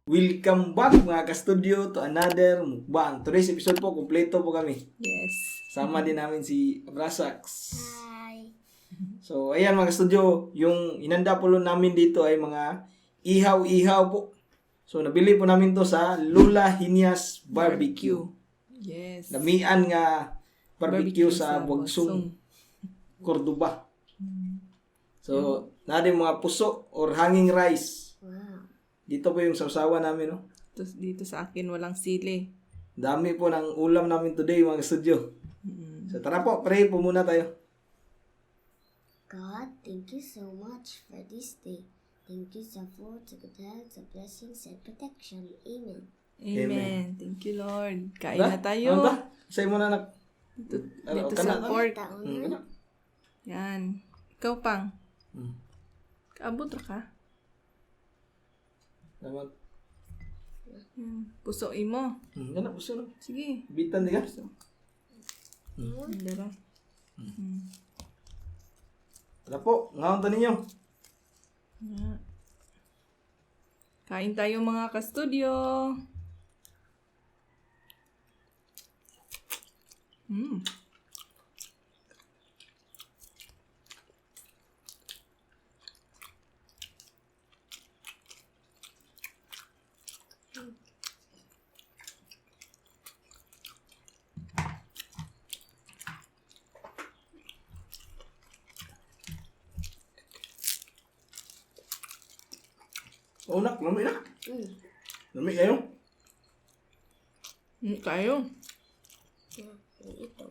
Welcome back mga ka-studio to another mukbang. Today's episode po, kompleto po kami. Yes. Sama din namin si Abrasax. Hi. So, ayan mga ka-studio, yung inanda po namin dito ay mga ihaw-ihaw po. So, nabili po namin to sa Lula Hinias Barbecue. Yes. Damian nga barbecue, Barbecue sa sa Buagsong, Cordoba. So, natin mga puso or hanging rice. Wow. Dito po yung sausawa namin, no? Tapos dito sa akin walang sili. Dami po ng ulam namin today, mga studio. So tara po, pray po muna tayo. God, thank you so much for this day. Thank you so for the good health, the blessings, and protection. Amen. Amen. Thank you, Lord. Kain Ano na tayo. Ano ba? Say mo na nak. Dito ka sa na. pork. Ano? Yan. Ikaw pang. Hmm. Kaabot ra ka. Salamat. Pusoin mo. Gana, gusto na. Sige. Bitan di ka? Dara. Tara po, ngaon to ninyo. Yan. Kain tayo mga ka-studio. Oo nak, lami na. Mm. Lami kayo. Tayo. Ito.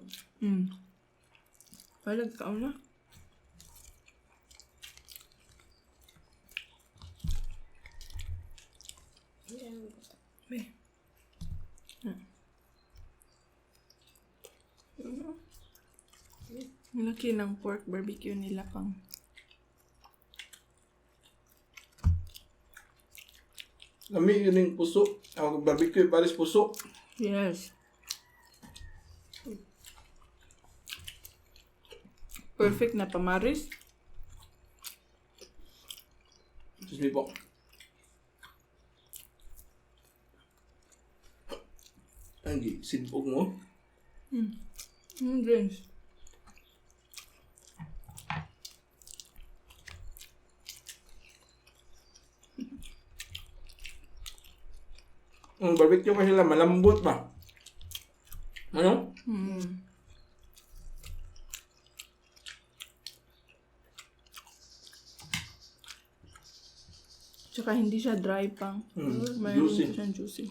Palag ka na. Be. Ang laki ng pork barbecue nila pang. Lami yun yung puso. Ang barbecue, paris puso. Yes. Perfect na pamaris. Excuse me po. Ang sidbog mo. Drinks. Ang barbecue kasi sila malambot ba? Ano? Tsaka hindi siya dry pang. Mayroon Juicy. siyang juicy.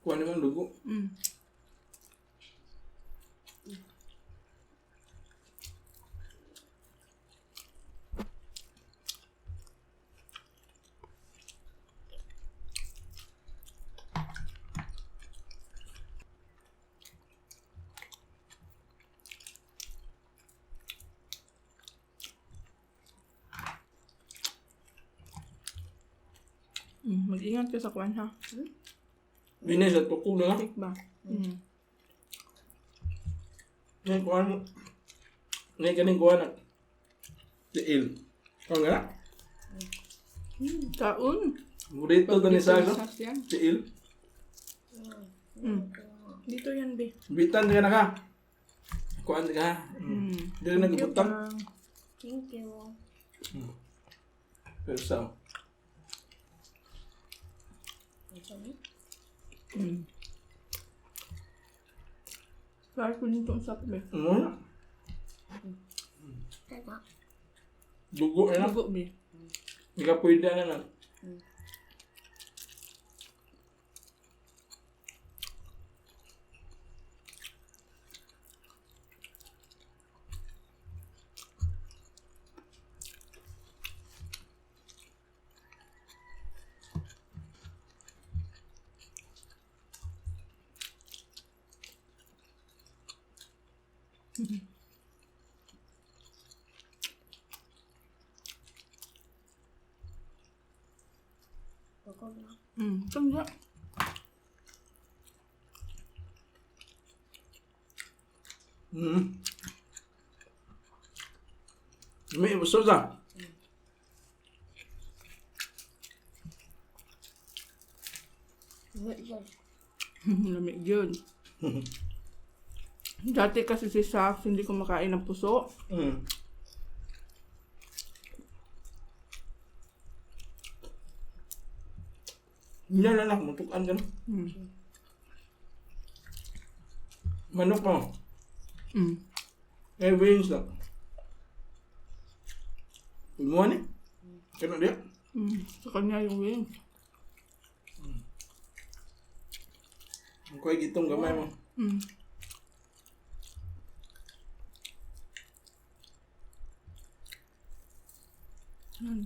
Kuha naman dugo. Mag-ingat ka sa kwan ha. Binis at tukog na nga. Take ba? Ngayon kuha mo. Ngayon kaning kuha na. Tiil. Kung nga? Kaun. Burrito to ni Sago. Sauce yan. Tiil. Dito yan, be. Bitan ka na ka. Kuhaan ka. Hindi na nagubutang. Thank you. Pero sa. Kaya ko dito ang sap, be. Ano na? Tama. Dugo na. Dugo, be. Hindi ka pwede na na. Bukog na. Tunggu. May sosa. What is that? Lamig yun. Dati kasi si Saf, hindi ko makain ng puso. Mm. Yan na lang, mutukan ka na. Mm. Manok mo. Mm. Eh, wings lang. Imuha ni. Kano dia? Mm. Sa kanya yung wings. Ang kuhay gitong gamay mo. Mm.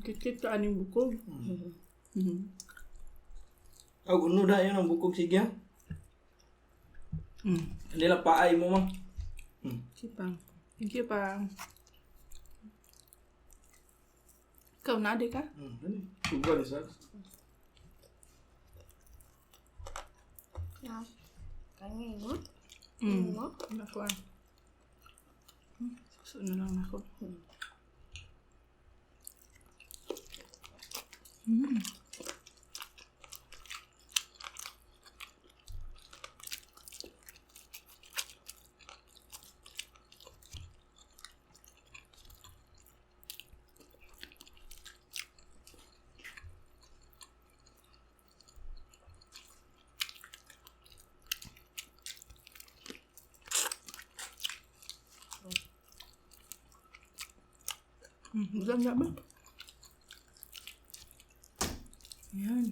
Kit-kit ka aning bukog. Mm. Aw, uno na yun ang bukog sigya. Mm. Nila paay mo ma. Sipang. Thank you, Pang. Ikaw na, di ka? Sugar ni sir. No. Kanya mo? Mm. Mo? Ako ah. Suso na lang ako. Maganda ba? Yan.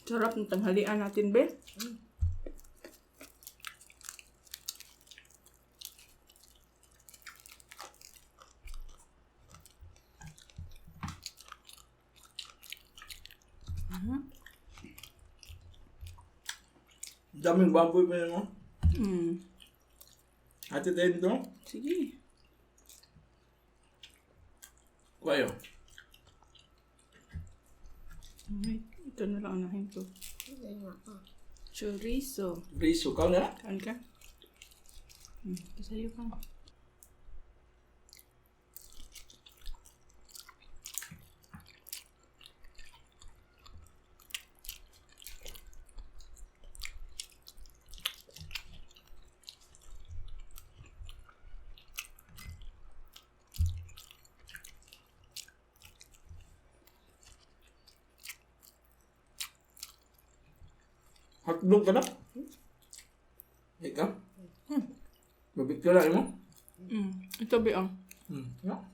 Sarap ng tanghalian natin, be. Daming baboy pa yun mo. Mm. Ate tayo dito. Sige. Kuhayo. Alright. Ito na lang anahin ko. Hindi nga ako. Chorizo. Riso ka na. Kain ka? Ito sa'yo ka. Hotdog ka na. Ikaw? Mabit ka lang mo. Ito, be, ang. No?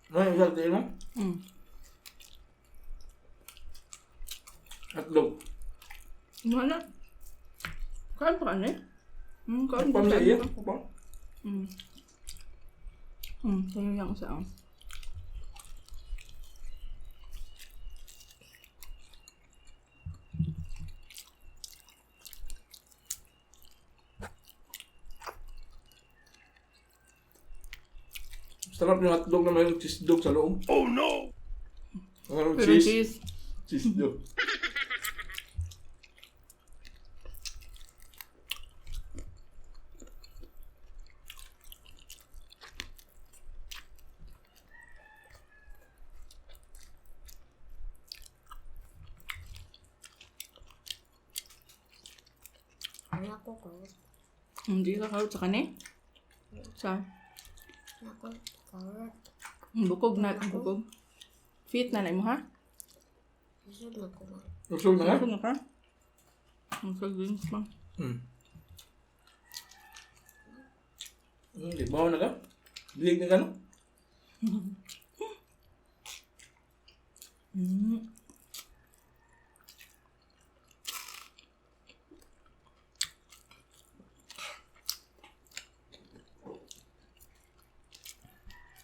Ano yung isang tayo mo? Hotdog. Mana? Kain pa ka na eh? Kain pa Pang ka sa iya? na. Pang? Sa'yo yung isa, ang. Sarap yung hotdog na mayroong cheese dog sa loob. Oh no! Mayroong Pero cheese. cheese. Cheese dog. Ano ako ko? Hindi ka karot sa kani? Sa Ako, carrot. bukog na, bukog. Fit na mo ha? Busog na ko man. Usog na nga? Bukog na ka? Ang sagins pa. Di ba na ka? Bilig na ka no?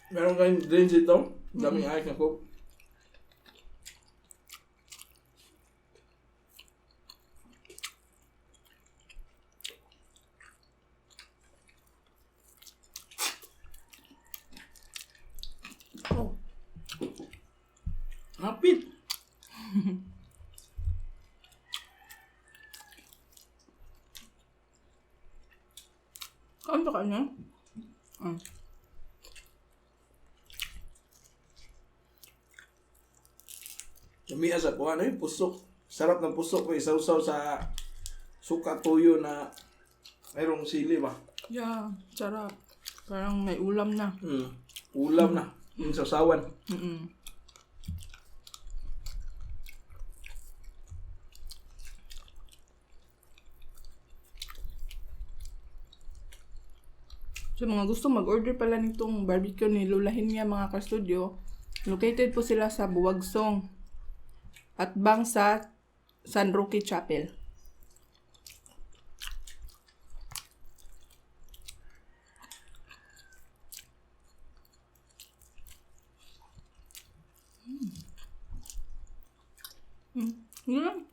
Meron kayong drinks dito? Daming ice na coke. Oh. Hapit! Kaon pa ka niya? Lumias ako, ano yung pusok. Sarap ng pusok ko, isaw-saw sa suka tuyo na mayroong sili ba? Yeah, sarap. Parang may ulam na. Ulam na, yung sasawan. Mm-mm. So mga gusto mag-order pala nitong barbecue ni Lola Hinya mga ka-studio, located po sila sa Buwagsong at bang sa San Roque Chapel.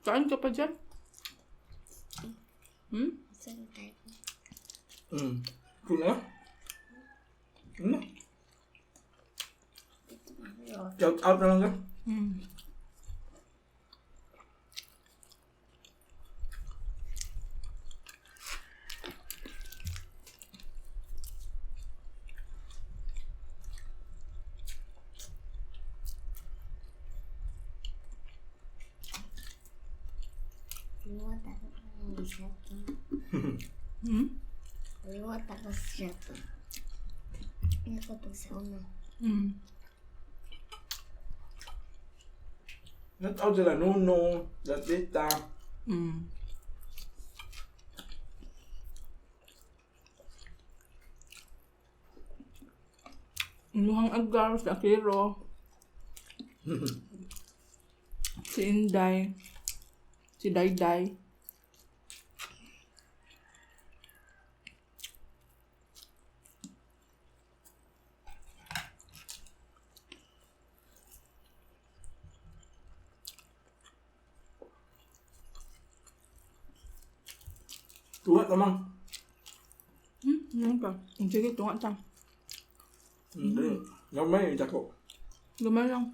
Kain ka pa dyan? Saan tayo? Kung na? Ano? Shout out na lang ka? Liwat ako ng shato. Liwat ako sa shato. Ano ko pag sa una? Shout out sila Nuno, Latita. Inuhang agar si Akiro. Si Inday. Si Dayday. Tuwa tamang. Ano pa? Sige, tunga ta. Gamay, tako. Gamay lang.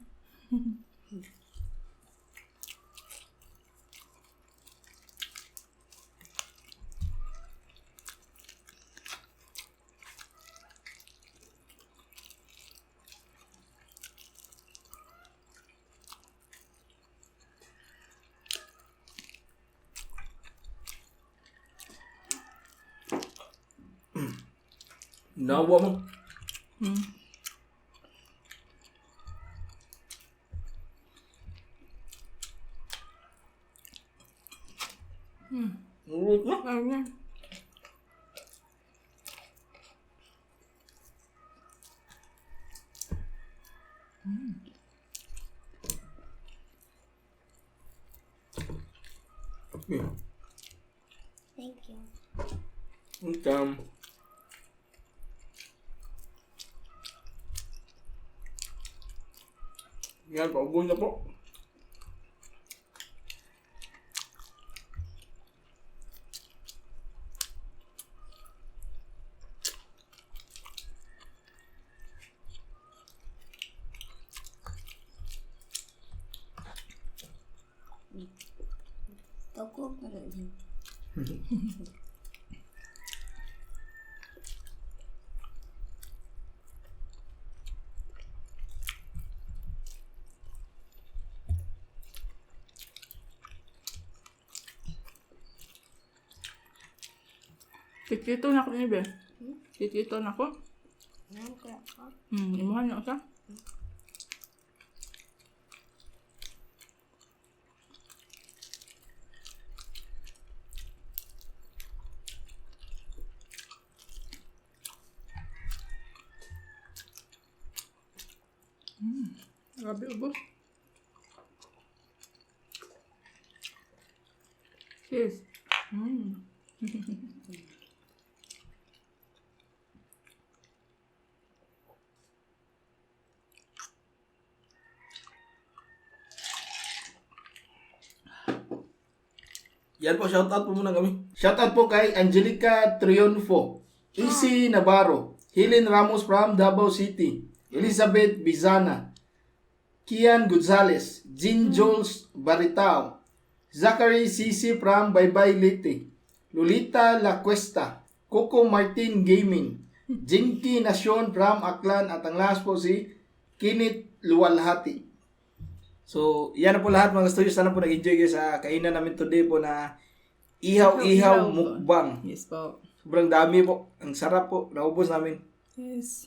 Nawa mo. Ulit na. Ayun. Okay. Thank you. Welcome. Yan, paubos na po. Toko ko na din. Titito na ko ni Be. Titito na ko. Nan ko ako. Imuhan na siya. Grabe ubos. Cheers. Yan po, shoutout po muna kami. Shoutout po kay Angelica Triunfo, Easy Navarro, Helen Ramos from Davao City, Elizabeth Bizana, Kian Gonzalez, Jean Jules Baritao, Zachary Sisi from Baybay Leyte, Lolita La Cuesta, Coco Martin Gaming, Jinky Nasyon from Aklan, at ang last po si Kinit Luwalhati. So, yan na po lahat mga studios. Sana po nag-enjoy kayo sa kainan namin today po na ihaw-ihaw mukbang. Yes po. Sobrang dami po. Ang sarap po. Naubos namin. Yes.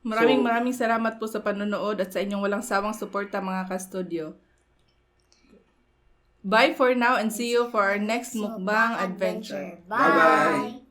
Maraming salamat po sa panonood at sa inyong walang sawang suporta mga ka-studio. Bye for now and see you for our next mukbang adventure. Bye!